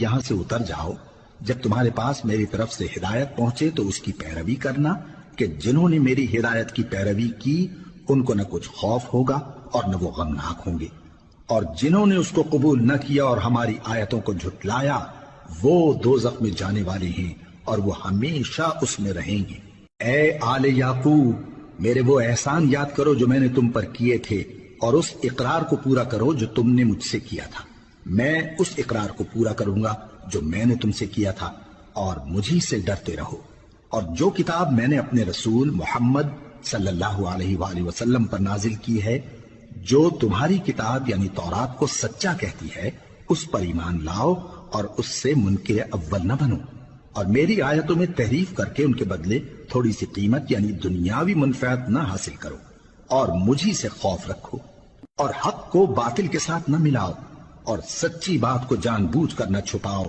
یہاں سے اتر جاؤ، جب تمہارے پاس میری طرف سے ہدایت پہنچے تو اس کی پیروی کرنا، کہ جنہوں نے میری ہدایت کی پیروی کی ان کو نہ کچھ خوف ہوگا اور نہ وہ غمناک ہوں گے، اور جنہوں نے اس کو قبول نہ کیا اور ہماری آیتوں کو جھٹلایا وہ دوزخ میں جانے والے ہیں اور وہ ہمیشہ اس میں رہیں گے۔ اے آل یعقوب، میرے وہ احسان یاد کرو جو میں نے تم پر کیے تھے، اور اس اقرار کو پورا کرو جو تم نے مجھ سے کیا تھا۔ میں اس اقرار کو پورا کروں گا جو میں نے تم سے کیا تھا، اور مجھی سے ڈرتے رہو۔ اور جو کتاب میں نے اپنے رسول محمد صلی اللہ علیہ وآلہ وسلم پر نازل کی ہے، جو تمہاری کتاب یعنی تورات کو سچا کہتی ہے، اس پر ایمان لاؤ اور اس سے منکر اول نہ بنو، اور میری آیتوں میں تحریف کر کے ان کے بدلے تھوڑی سی قیمت یعنی دنیاوی منفعت نہ حاصل کرو، اور مجھی سے خوف رکھو، اور حق کو باطل کے ساتھ نہ ملاؤ، اور سچی بات کو جان بوجھ کر نہ چھپاؤ،